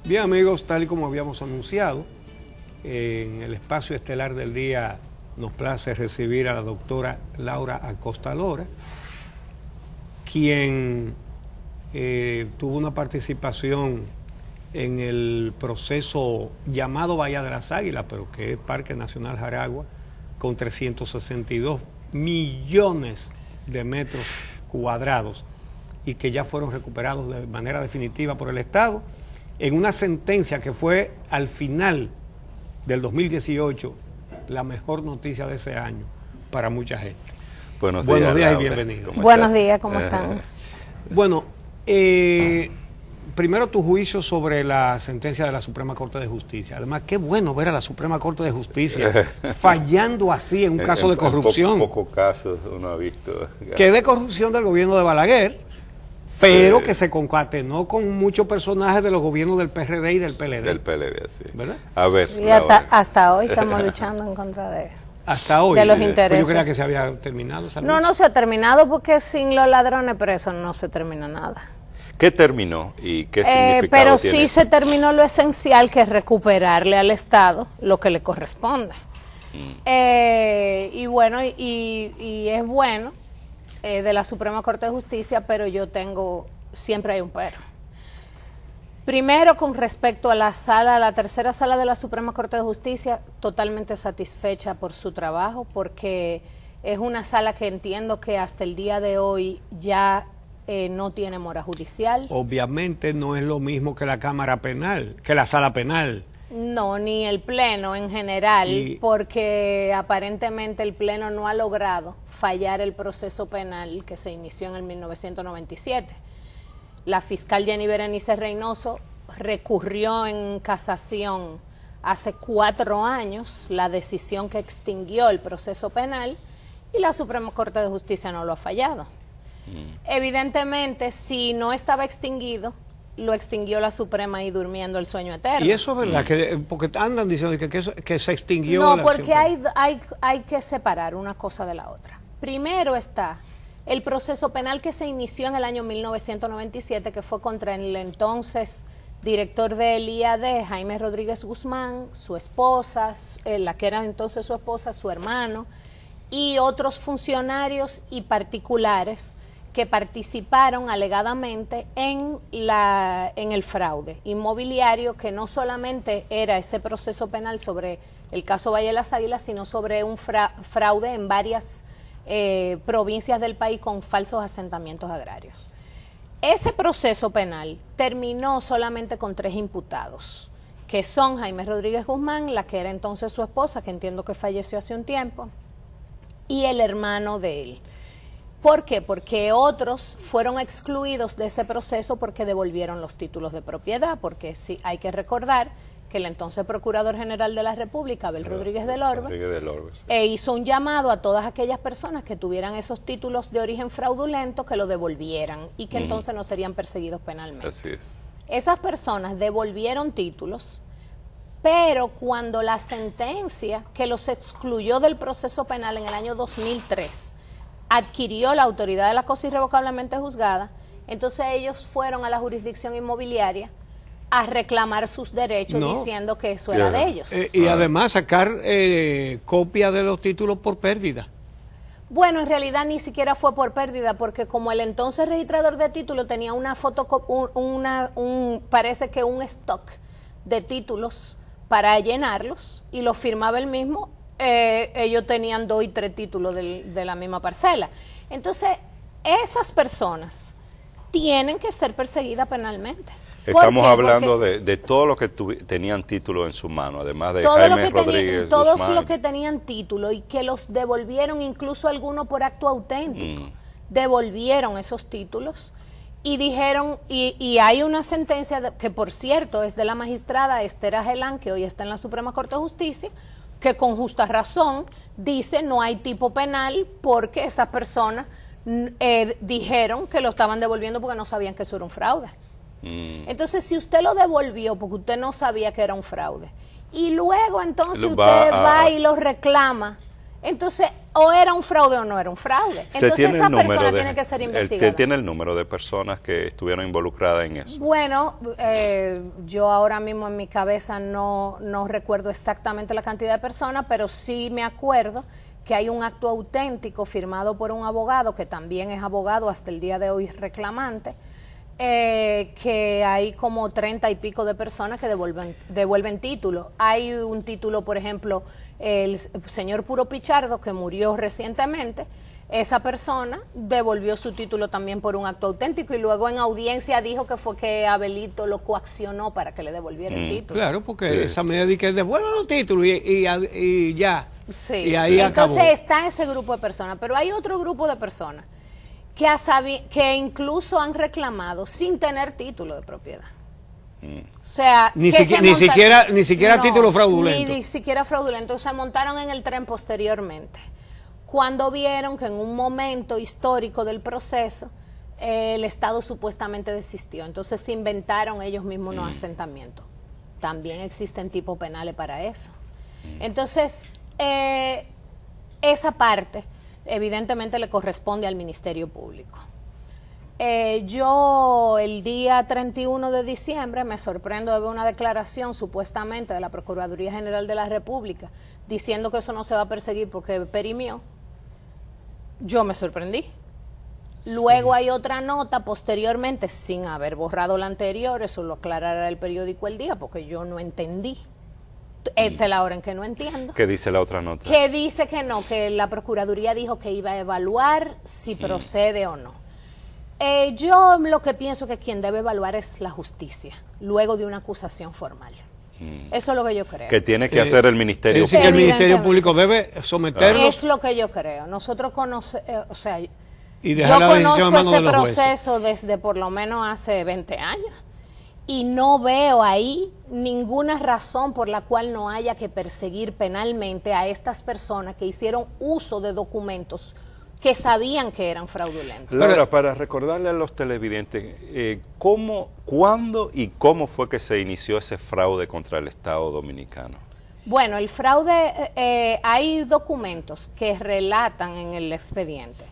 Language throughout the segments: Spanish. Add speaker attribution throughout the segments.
Speaker 1: Bien, amigos, tal y como habíamos anunciado, en el espacio estelar del día nos place recibir a la doctora Laura Acosta Lora, quien tuvo una participación en el proceso llamado Bahía de las Águilas, pero que es Parque Nacional Jaragua, con 362 millones de metros cuadrados y que ya fueron recuperados de manera definitiva por el Estado, en una sentencia que fue al final del 2018 la mejor noticia de ese año para mucha gente.
Speaker 2: Buenos
Speaker 1: días y
Speaker 2: Laura.
Speaker 1: bienvenido.
Speaker 3: Buenos días, ¿cómo están?
Speaker 1: Bueno, primero tu juicio sobre la sentencia de la Suprema Corte de Justicia. Además, qué bueno ver a la Suprema Corte de Justicia fallando así en un caso de corrupción.
Speaker 2: En pocos casos uno ha visto.
Speaker 1: Que es de corrupción del gobierno de Balaguer, pero que se concatenó con muchos personajes de los gobiernos del PRD y del PLD.
Speaker 2: Del PLD, sí.
Speaker 1: ¿Verdad?
Speaker 2: A ver.
Speaker 3: Y hasta hoy estamos luchando en contra de
Speaker 1: hasta hoy.
Speaker 3: De los intereses.
Speaker 1: Pues yo creía que se había terminado esa lucha.
Speaker 3: No se ha terminado porque sin los ladrones presos no se termina nada.
Speaker 2: ¿Qué terminó y qué significado
Speaker 3: pero
Speaker 2: tiene?
Speaker 3: sí se terminó lo esencial, que es recuperarle al Estado lo que le corresponde. Y bueno, y es bueno de la Suprema Corte de Justicia, pero siempre hay un pero. Primero, con respecto a la tercera sala de la Suprema Corte de Justicia, totalmente satisfecha por su trabajo, porque es una sala que entiendo que hasta el día de hoy ya no tiene mora judicial.
Speaker 1: Obviamente no es lo mismo que la Cámara Penal, que la Sala Penal.
Speaker 3: No, ni el Pleno en general, porque aparentemente el Pleno no ha logrado fallar el proceso penal que se inició en el 1997. La fiscal Jenny Berenice Reynoso recurrió en casación hace 4 años la decisión que extinguió el proceso penal y la Suprema Corte de Justicia no lo ha fallado. Evidentemente, si no estaba extinguido, lo extinguió la Suprema y durmiendo el sueño eterno.
Speaker 1: Y eso es verdad, porque andan diciendo que se extinguió.
Speaker 3: No, porque hay que separar una cosa de la otra. Primero está el proceso penal que se inició en el año 1997, que fue contra el entonces director del IAD, Jaime Rodríguez Guzmán, su esposa, la que era entonces su esposa, su hermano, y otros funcionarios y particulares que participaron alegadamente en el fraude inmobiliario, que no solamente era ese proceso penal sobre el caso Valle de las Águilas, sino sobre un fraude en varias provincias del país con falsos asentamientos agrarios. Ese proceso penal terminó solamente con 3 imputados, que son Jaime Rodríguez Guzmán, la que era entonces su esposa, que entiendo que falleció hace un tiempo, y el hermano de él. ¿Por qué? Porque otros fueron excluidos de ese proceso porque devolvieron los títulos de propiedad, porque sí hay que recordar que el entonces Procurador General de la República, Abel Rodríguez del Orbe, hizo un llamado a todas aquellas personas que tuvieran esos títulos de origen fraudulento que lo devolvieran y que entonces no serían perseguidos penalmente.
Speaker 2: Así es.
Speaker 3: Esas personas devolvieron títulos, pero cuando la sentencia que los excluyó del proceso penal en el año 2003 adquirió la autoridad de la cosa irrevocablemente juzgada, entonces ellos fueron a la jurisdicción inmobiliaria a reclamar sus derechos diciendo que eso era de ellos.
Speaker 1: Y además sacar copia de los títulos por pérdida.
Speaker 3: Bueno, en realidad ni siquiera fue por pérdida, porque como el entonces registrador de títulos tenía una parece que un stock de títulos para llenarlos y los firmaba él mismo, ellos tenían 2 y 3 títulos de la misma parcela. Entonces, esas personas tienen que ser perseguidas penalmente.
Speaker 2: Estamos hablando de todos los que tenían título en su mano, además de Jaime Rodríguez
Speaker 3: todos
Speaker 2: Guzmán.
Speaker 3: los que tenían título y que los devolvieron, incluso algunos por acto auténtico, devolvieron esos títulos y dijeron, y hay una sentencia que por cierto es de la magistrada Esther Agelán, que hoy está en la Suprema Corte de Justicia, que con justa razón dice no hay tipo penal porque esas personas dijeron que lo estaban devolviendo porque no sabían que eso era un fraude. Entonces, si usted lo devolvió porque usted no sabía que era un fraude, y luego entonces usted va y lo reclama Entonces, o era un fraude o no era un fraude. Entonces, esa persona tiene que ser investigada.
Speaker 2: ¿Qué tiene el número de personas que estuvieron involucradas en eso?
Speaker 3: Bueno, yo ahora mismo en mi cabeza no recuerdo exactamente la cantidad de personas, pero sí me acuerdo que hay un acto auténtico firmado por un abogado, que también es abogado hasta el día de hoy reclamante, que hay como 30 y pico de personas que devuelven títulos. Hay un título, por ejemplo, el señor Puro Pichardo, que murió recientemente. Esa persona devolvió su título también por un acto auténtico y luego en audiencia dijo que fue que Abelito lo coaccionó para que le devolviera el título.
Speaker 1: Claro, porque esa medida de que devuelvan los títulos y ya.
Speaker 3: Sí,
Speaker 1: y ahí
Speaker 3: entonces
Speaker 1: acabó.
Speaker 3: está ese grupo de personas, pero hay otro grupo de personas que incluso han reclamado sin tener título de propiedad. O sea,
Speaker 1: ni siquiera
Speaker 3: no,
Speaker 1: título fraudulento.
Speaker 3: Ni siquiera fraudulento, se montaron en el tren posteriormente. Cuando vieron que en un momento histórico del proceso el Estado supuestamente desistió, entonces se inventaron ellos mismos unos asentamientos. También existen tipos penales para eso. Entonces, esa parte evidentemente le corresponde al Ministerio Público. Yo el día 31 de diciembre me sorprendo de ver una declaración supuestamente de la Procuraduría General de la República diciendo que eso no se va a perseguir porque perimió. Yo me sorprendí. Luego hay otra nota posteriormente, sin haber borrado la anterior, eso lo aclarará el periódico El Día, porque yo no entendí. Esta es la hora en que no entiendo.
Speaker 2: ¿Qué dice la otra nota?
Speaker 3: Que dice que no, que la Procuraduría dijo que iba a evaluar si procede o no. Yo lo que pienso que quien debe evaluar es la justicia, luego de una acusación formal. Eso es lo que yo creo.
Speaker 2: Que tiene que hacer el Ministerio
Speaker 1: Público. Es decir, que el Ministerio Público debe someterlos.
Speaker 3: Es lo que yo creo. Nosotros conocemos, o sea,
Speaker 1: y
Speaker 3: yo
Speaker 1: dejar la decisión
Speaker 3: conozco
Speaker 1: en manos de
Speaker 3: ese
Speaker 1: los jueces.
Speaker 3: proceso desde por lo menos hace 20 años y no veo ahí ninguna razón por la cual no haya que perseguir penalmente a estas personas que hicieron uso de documentos que sabían que eran fraudulentos.
Speaker 2: Laura, para recordarle a los televidentes, ¿cuándo y cómo fue que se inició ese fraude contra el Estado Dominicano?
Speaker 3: Bueno, el fraude, hay documentos que relatan en el expediente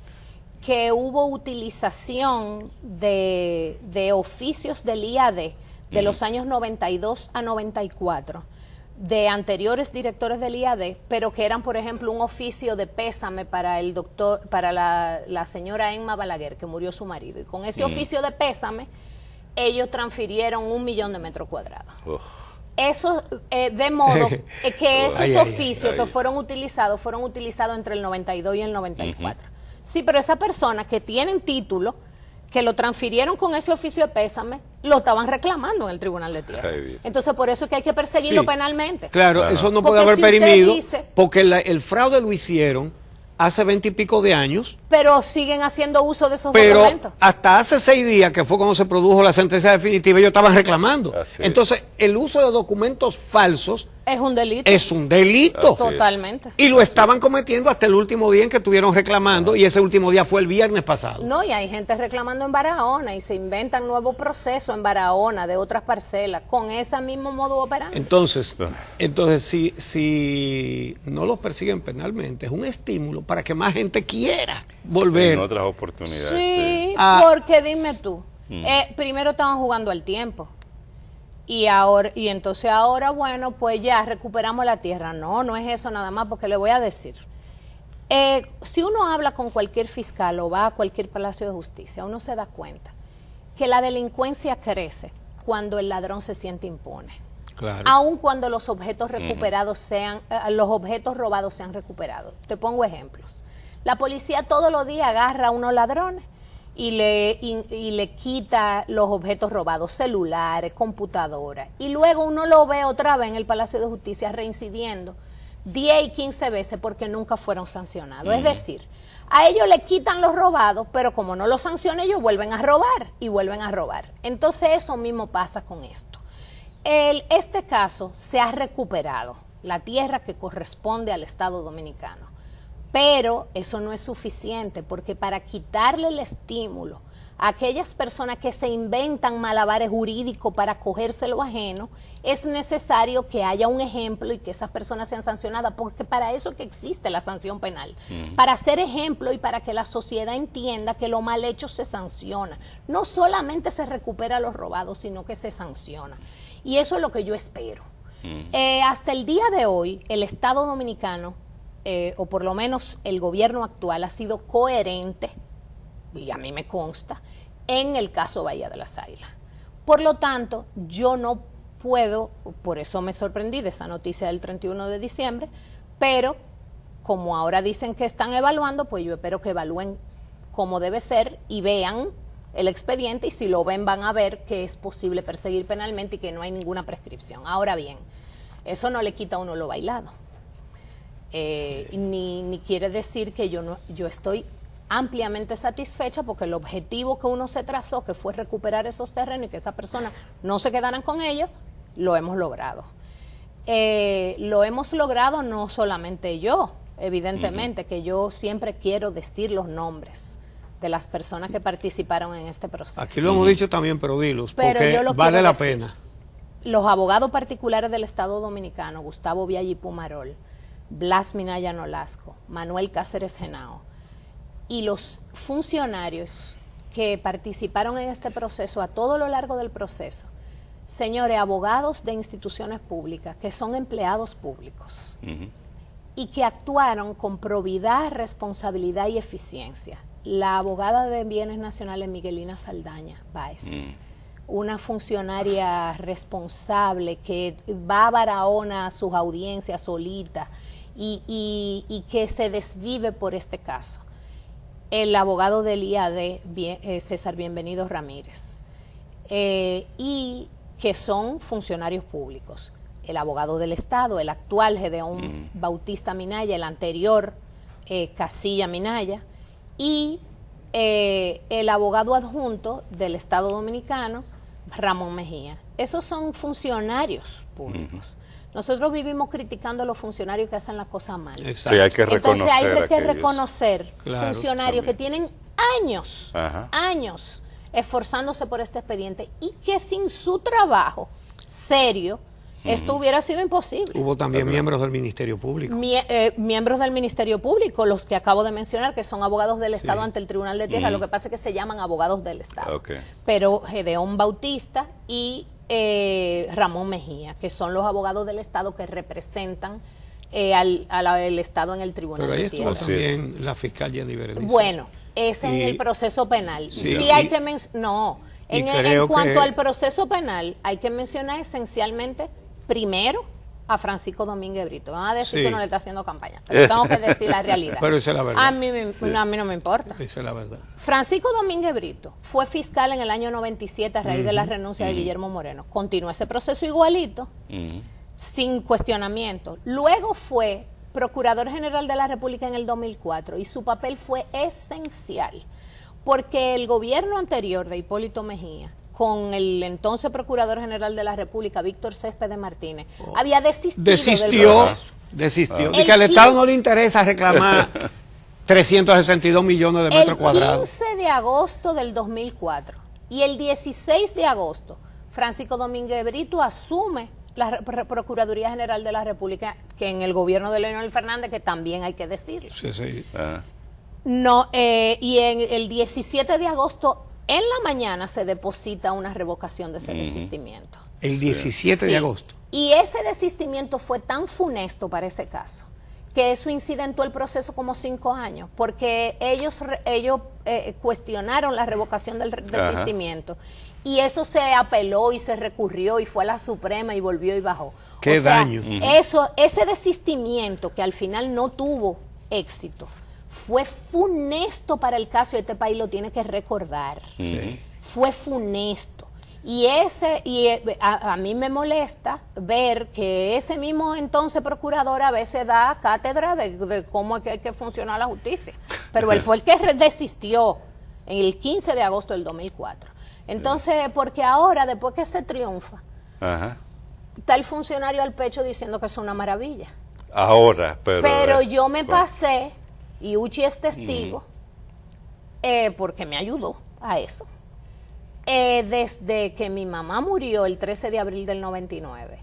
Speaker 3: que hubo utilización de oficios del IAD de los años 92 a 94, de anteriores directores del IAD, pero que eran, por ejemplo, un oficio de pésame para el doctor, para la señora Emma Balaguer, que murió su marido. Y con ese oficio de pésame, ellos transfirieron 1 millón de metros cuadrados. Eso, de modo que esos oficios que fueron utilizados entre el 92 y el 94. Sí, pero esa persona que tienen título, que lo transfirieron con ese oficio de pésame, lo estaban reclamando en el Tribunal de Tierra. Entonces, por eso es que hay que perseguirlo penalmente.
Speaker 1: Claro, eso no puede haber perimido, porque el fraude lo hicieron hace 20 y pico de años.
Speaker 3: Pero siguen haciendo uso de esos documentos.
Speaker 1: Pero hasta hace 6 días, que fue cuando se produjo la sentencia definitiva, ellos estaban reclamando. Entonces, el uso de documentos falsos
Speaker 3: es un delito.
Speaker 1: Es un delito.
Speaker 3: Totalmente.
Speaker 1: Y lo estaban cometiendo hasta el último día en que estuvieron reclamando, y ese último día fue el viernes pasado.
Speaker 3: No, y hay gente reclamando en Barahona y se inventan nuevos procesos en Barahona de otras parcelas con ese mismo modo operandi.
Speaker 1: Entonces si no los persiguen penalmente, es un estímulo para que más gente quiera volver.
Speaker 2: En otras oportunidades.
Speaker 3: Sí, porque dime tú, primero estaban jugando al tiempo. Y entonces ahora, bueno, pues ya recuperamos la tierra. No es eso nada más, porque le voy a decir. Si uno habla con cualquier fiscal o va a cualquier palacio de justicia, uno se da cuenta que la delincuencia crece cuando el ladrón se siente impune.
Speaker 1: Claro.
Speaker 3: Aun cuando los objetos recuperados los objetos robados sean recuperados. Te pongo ejemplos. La policía todos los días agarra a unos ladrones y le quita los objetos robados, celulares, computadoras, y luego uno lo ve otra vez en el Palacio de Justicia reincidiendo 10 y 15 veces porque nunca fueron sancionados. Es decir, a ellos le quitan los robados, pero como no los sancionan, ellos vuelven a robar y vuelven a robar. Entonces eso mismo pasa con esto. Este caso se ha recuperado, la tierra que corresponde al Estado Dominicano. Pero eso no es suficiente, porque para quitarle el estímulo aquellas personas que se inventan malabares jurídicos para cogerse lo ajeno, es necesario que haya un ejemplo y que esas personas sean sancionadas, porque para eso es que existe la sanción penal, para ser ejemplo y para que la sociedad entienda que lo mal hecho se sanciona. No solamente se recupera los robados, sino que se sanciona. Y eso es lo que yo espero. Hasta el día de hoy, el Estado Dominicano, o por lo menos el gobierno actual, ha sido coherente, y a mí me consta, en el caso Bahía de las Águilas. Por lo tanto, yo no puedo, por eso me sorprendí de esa noticia del 31 de diciembre, pero como ahora dicen que están evaluando, pues yo espero que evalúen como debe ser y vean el expediente, y si lo ven van a ver que es posible perseguir penalmente y que no hay ninguna prescripción. Ahora bien, eso no le quita a uno lo bailado. Ni quiere decir que yo estoy ampliamente satisfecha, porque el objetivo que uno se trazó, que fue recuperar esos terrenos y que esas personas no se quedaran con ellos, lo hemos logrado. Lo hemos logrado no solamente yo, evidentemente, que yo siempre quiero decir los nombres de las personas que participaron en este proceso.
Speaker 1: Aquí lo hemos dicho también, pero dilos, porque vale la pena.
Speaker 3: Los abogados particulares del Estado Dominicano, Gustavo Viaggi Pumarol, Blas Minaya Nolasco, Manuel Cáceres Genao, y los funcionarios que participaron en este proceso a todo lo largo del proceso, señores, abogados de instituciones públicas que son empleados públicos y que actuaron con probidad, responsabilidad y eficiencia. La abogada de Bienes Nacionales, Miguelina Saldaña Báez, una funcionaria responsable que va a Barahona a sus audiencias solita y que se desvive por este caso. El abogado del IAD, César Bienvenido Ramírez, y que son funcionarios públicos. El abogado del Estado, el actual Gedeón Bautista Minaya, el anterior Casilla Minaya, y el abogado adjunto del Estado Dominicano, Ramón Mejía. Esos son funcionarios públicos. Nosotros vivimos criticando a los funcionarios que hacen las cosas mal.
Speaker 2: Sí, hay que reconocer.
Speaker 3: Entonces hay que reconocer funcionarios que tienen años esforzándose por este expediente y que sin su trabajo serio esto hubiera sido imposible.
Speaker 1: Hubo también miembros del Ministerio Público.
Speaker 3: Miembros del Ministerio Público, los que acabo de mencionar, que son abogados del Estado ante el Tribunal de Tierra. Lo que pasa es que se llaman abogados del Estado. Pero Gedeón Bautista y Ramón Mejía, que son los abogados del Estado que representan al Estado en el Tribunal de Tierra.
Speaker 1: Pero ahí estuvo también la fiscal Jenny Berenice.
Speaker 3: Bueno, ese en el proceso penal. Sí hay que mencionar. En cuanto al proceso penal, hay que mencionar esencialmente primero a Francisco Domínguez Brito. Van a decir que no le está haciendo campaña, pero tengo que decir la realidad.
Speaker 1: Pero esa es la verdad.
Speaker 3: A mí no me importa.
Speaker 1: Esa es la verdad.
Speaker 3: Francisco Domínguez Brito fue fiscal en el año 97 a raíz de la renuncia de Guillermo Moreno. Continuó ese proceso igualito, sin cuestionamiento. Luego fue Procurador General de la República en el 2004 y su papel fue esencial, porque el gobierno anterior de Hipólito Mejía, con el entonces Procurador General de la República, Víctor Céspedes Martínez, había desistido del proceso.
Speaker 1: Y que al Estado no le interesa reclamar 362 millones de metros cuadrados.
Speaker 3: El 15 de agosto del 2004 y el 16 de agosto, Francisco Domínguez Brito asume la Procuraduría General de la República, que en el gobierno de Leonel Fernández, que también hay que decirlo. Y en el 17 de agosto, en la mañana, se deposita una revocación de ese desistimiento.
Speaker 1: El 17 de agosto.
Speaker 3: Y ese desistimiento fue tan funesto para ese caso, que eso incidentó el proceso como 5 años, porque ellos cuestionaron la revocación del desistimiento. Y eso se apeló y se recurrió y fue a la Suprema y volvió y bajó.
Speaker 1: ¡Qué daño!
Speaker 3: Ese desistimiento que al final no tuvo éxito fue funesto para el caso, y este país lo tiene que recordar. Fue funesto. Y a mí me molesta ver que ese mismo entonces procurador a veces da cátedra de cómo es que hay que funcionar la justicia. Pero él fue el que desistió en el 15 de agosto del 2004. Entonces, porque ahora, después que se triunfa, está el funcionario al pecho diciendo que es una maravilla. Pero yo me pasé, y Uchi es testigo, porque me ayudó a eso. Desde que mi mamá murió el 13 de abril del 99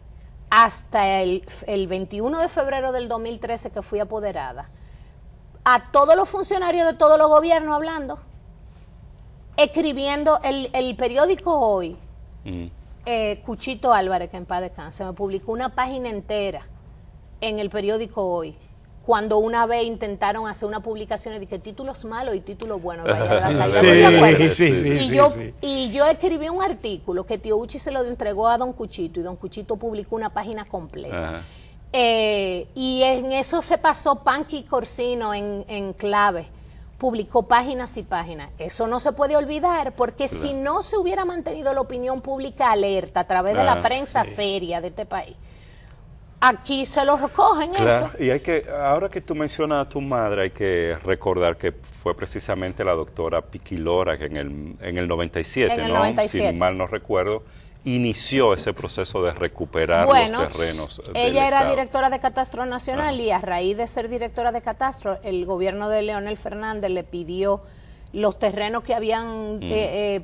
Speaker 3: hasta el 21 de febrero del 2013 que fui apoderada, a todos los funcionarios de todos los gobiernos hablando, escribiendo el periódico Hoy, Cuchito Álvarez, que en paz descanse, me publicó una página entera en el periódico Hoy, cuando una vez intentaron hacer una publicación de que títulos malos y títulos buenos. Y yo escribí un artículo que Tío Uchi se lo entregó a Don Cuchito y Don Cuchito publicó una página completa. Y en eso se pasó Panqui Corsino en clave, publicó páginas y páginas. Eso no se puede olvidar, porque si no se hubiera mantenido la opinión pública alerta a través de la prensa seria de este país, aquí se lo recogen eso.
Speaker 2: Y hay que, ahora que tú mencionas a tu madre, hay que recordar que fue precisamente la doctora Piquilora que en el 97,
Speaker 3: en el
Speaker 2: ¿no?
Speaker 3: 97.
Speaker 2: Si mal no recuerdo, inició ese proceso de recuperar los terrenos.
Speaker 3: Ella era directora de Catastro Nacional y a raíz de ser directora de Catastro, el gobierno de Leonel Fernández le pidió los terrenos que habían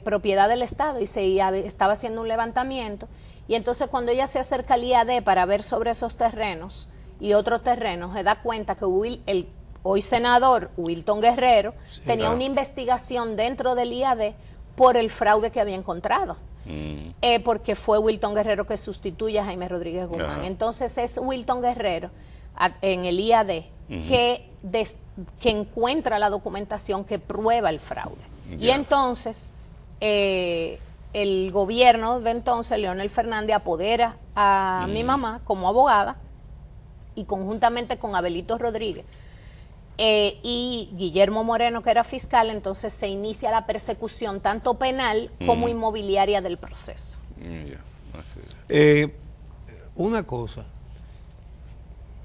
Speaker 3: propiedad del Estado y estaba haciendo un levantamiento. Y entonces cuando ella se acerca al IAD para ver sobre esos terrenos y otros terrenos, se da cuenta que el hoy senador Wilton Guerrero tenía una investigación dentro del IAD por el fraude que había encontrado. Porque fue Wilton Guerrero que sustituye a Jaime Rodríguez Guzmán. Entonces es Wilton Guerrero en el IAD que encuentra la documentación que prueba el fraude. Y entonces el gobierno de entonces, Leonel Fernández, apodera a mi mamá como abogada y conjuntamente con Abelito Rodríguez y Guillermo Moreno, que era fiscal, entonces se inicia la persecución tanto penal como inmobiliaria del proceso.
Speaker 1: Una cosa,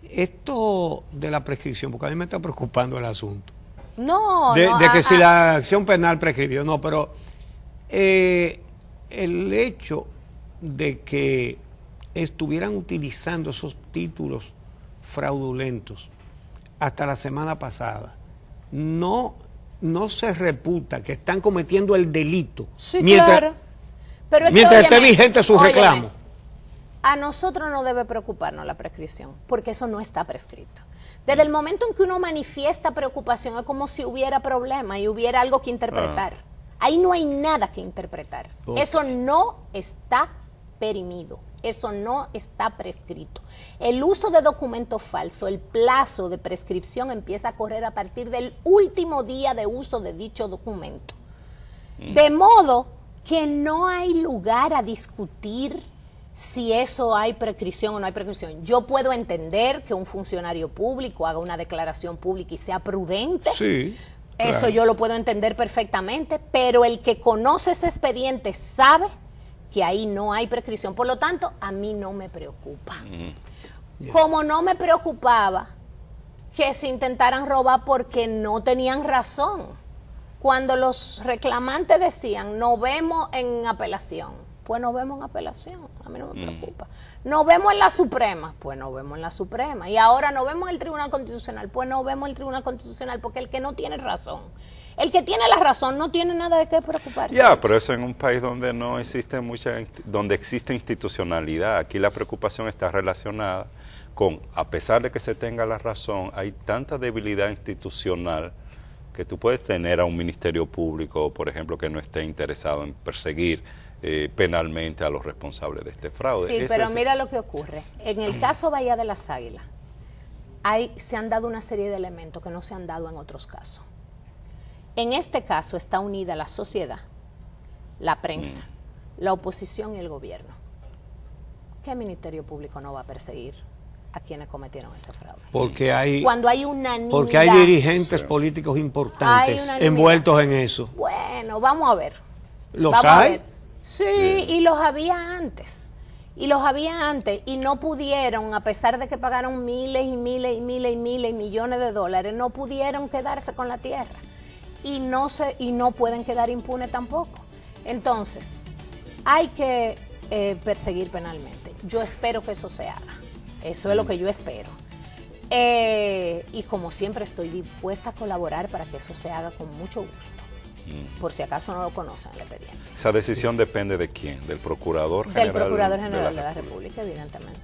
Speaker 1: esto de la prescripción, porque a mí me está preocupando el asunto. De que si la acción penal prescribió, no, pero el hecho de que estuvieran utilizando esos títulos fraudulentos hasta la semana pasada, no se reputa que están cometiendo el delito mientras esté vigente su reclamo.
Speaker 3: A nosotros no debe preocuparnos la prescripción, porque eso no está prescrito. Desde el momento en que uno manifiesta preocupación es como si hubiera problema y hubiera algo que interpretar. Ahí no hay nada que interpretar. Eso no está perimido. Eso no está prescrito. El uso de documento falso, el plazo de prescripción empieza a correr a partir del último día de uso de dicho documento. De modo que no hay lugar a discutir si eso hay prescripción o no hay prescripción. Yo puedo entender que un funcionario público haga una declaración pública y sea prudente.
Speaker 1: Sí.
Speaker 3: Eso yo lo puedo entender perfectamente, pero el que conoce ese expediente sabe que ahí no hay prescripción. Por lo tanto, a mí no me preocupa. Como no me preocupaba que se intentaran robar porque no tenían razón. Cuando los reclamantes decían, nos vemos en apelación, pues nos vemos en apelación, a mí no me preocupa. Nos vemos en la Suprema, pues nos vemos en la Suprema. Y ahora nos vemos en el Tribunal Constitucional, pues nos vemos en el Tribunal Constitucional, porque el que no tiene razón, el que tiene la razón no tiene nada de qué preocuparse.
Speaker 2: Pero eso en un país donde no existe donde existe institucionalidad. Aquí la preocupación está relacionada con, a pesar de que se tenga la razón, hay tanta debilidad institucional que tú puedes tener a un ministerio público, por ejemplo, que no esté interesado en perseguir penalmente a los responsables de este fraude.
Speaker 3: Sí, pero mira lo que ocurre. En el caso Bahía de las Águilas, se han dado una serie de elementos que no se han dado en otros casos. En este caso está unida la sociedad, la prensa, la oposición y el gobierno. ¿Qué ministerio público no va a perseguir a quienes cometieron ese fraude?
Speaker 1: Cuando hay unanimidad. Porque hay dirigentes políticos importantes envueltos en eso.
Speaker 3: Bueno, vamos a ver.
Speaker 1: ¿Los hay?
Speaker 3: Sí, y los había antes. Y no pudieron, a pesar de que pagaron miles y miles y miles y miles y millones de dólares, no pudieron quedarse con la tierra. Y no pueden quedar impunes tampoco. Entonces, hay que perseguir penalmente. Yo espero que eso se haga. Eso es lo que yo espero. Y como siempre estoy dispuesta a colaborar para que eso se haga con mucho gusto. Por si acaso no lo conocen el expediente.
Speaker 2: Esa decisión depende de quién, del Procurador General.
Speaker 3: Del Procurador General de la República, evidentemente,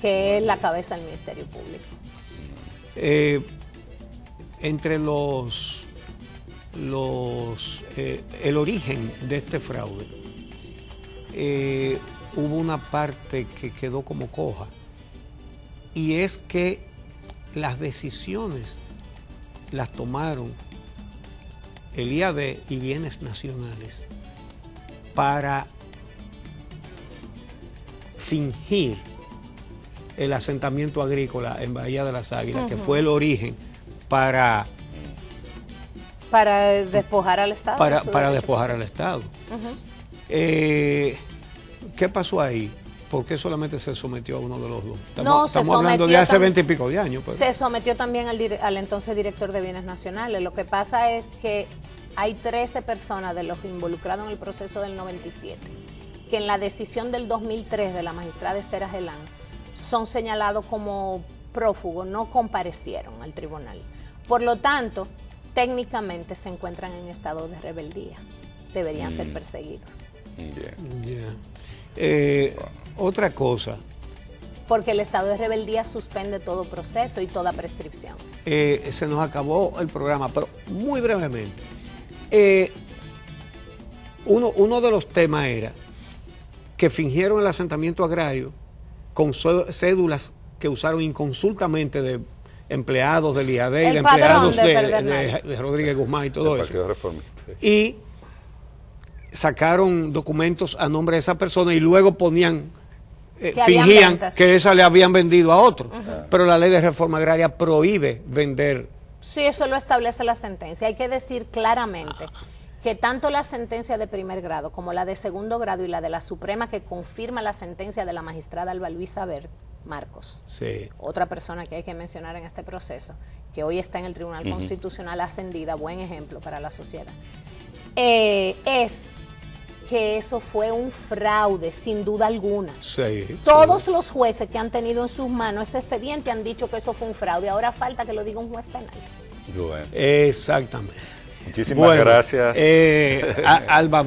Speaker 3: que es la cabeza del Ministerio Público.
Speaker 1: Entre el origen de este fraude, hubo una parte que quedó como coja, y es que las decisiones las tomaron el IAD y Bienes Nacionales para fingir el asentamiento agrícola en Bahía de las Águilas, que fue el origen para
Speaker 3: despojar al Estado.
Speaker 1: Para despojar al Estado. ¿Qué pasó ahí? ¿Por qué solamente se sometió a uno de los dos? Estamos hablando de hace 20 y pico de años. Pero.
Speaker 3: Se sometió también al entonces director de Bienes Nacionales. Lo que pasa es que hay 13 personas de los involucrados en el proceso del 97, que en la decisión del 2003 de la magistrada Esther Ajelán son señalados como prófugos, no comparecieron al tribunal. Por lo tanto, técnicamente se encuentran en estado de rebeldía. Deberían ser perseguidos.
Speaker 1: Otra cosa.
Speaker 3: Porque el estado de rebeldía suspende todo proceso y toda prescripción.
Speaker 1: Se nos acabó el programa, pero muy brevemente. Uno de los temas era que fingieron el asentamiento agrario con cédulas que usaron inconsultamente de empleados del IAD y de empleados de Rodríguez Guzmán y todo eso. Y sacaron documentos a nombre de esa persona y luego fingían que esa le habían vendido a otro. Pero la ley de reforma agraria prohíbe vender.
Speaker 3: Sí, eso lo establece la sentencia. Hay que decir claramente que tanto la sentencia de primer grado como la de segundo grado y la de la Suprema, que confirma la sentencia de la magistrada Alba Luisa Marcos, otra persona que hay que mencionar en este proceso, que hoy está en el Tribunal Constitucional ascendida, buen ejemplo para la sociedad, es que eso fue un fraude, sin duda alguna. Todos los jueces que han tenido en sus manos ese expediente han dicho que eso fue un fraude. Ahora falta que lo diga un juez penal.
Speaker 2: Bueno.
Speaker 1: Exactamente.
Speaker 2: Muchísimas gracias.
Speaker 1: Alba,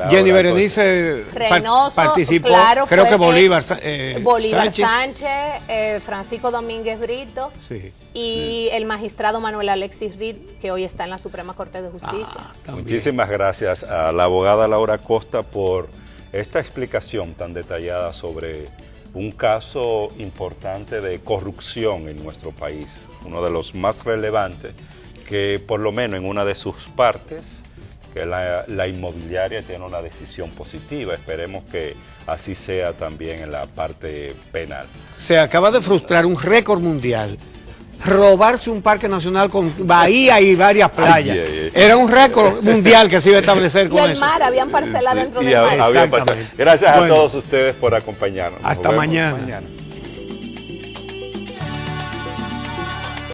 Speaker 1: Jenny Berenice
Speaker 3: Reynoso,
Speaker 1: participó,
Speaker 3: claro,
Speaker 1: creo que Bolívar
Speaker 3: Sánchez, Francisco Domínguez Brito y el magistrado Manuel Alexis Reed, que hoy está en la Suprema Corte de Justicia.
Speaker 2: Muchísimas gracias a la abogada Laura Costa por esta explicación tan detallada sobre un caso importante de corrupción en nuestro país, uno de los más relevantes, que por lo menos en una de sus partes, que la inmobiliaria tiene una decisión positiva. Esperemos que así sea también en la parte penal.
Speaker 1: Se acaba de frustrar un récord mundial. Robarse un parque nacional con bahía y varias playas. Era un récord mundial que se iba a establecer con eso.
Speaker 3: Y el mar, habían parcelas dentro del mar.
Speaker 2: Gracias a todos ustedes por acompañarnos.
Speaker 1: Hasta mañana.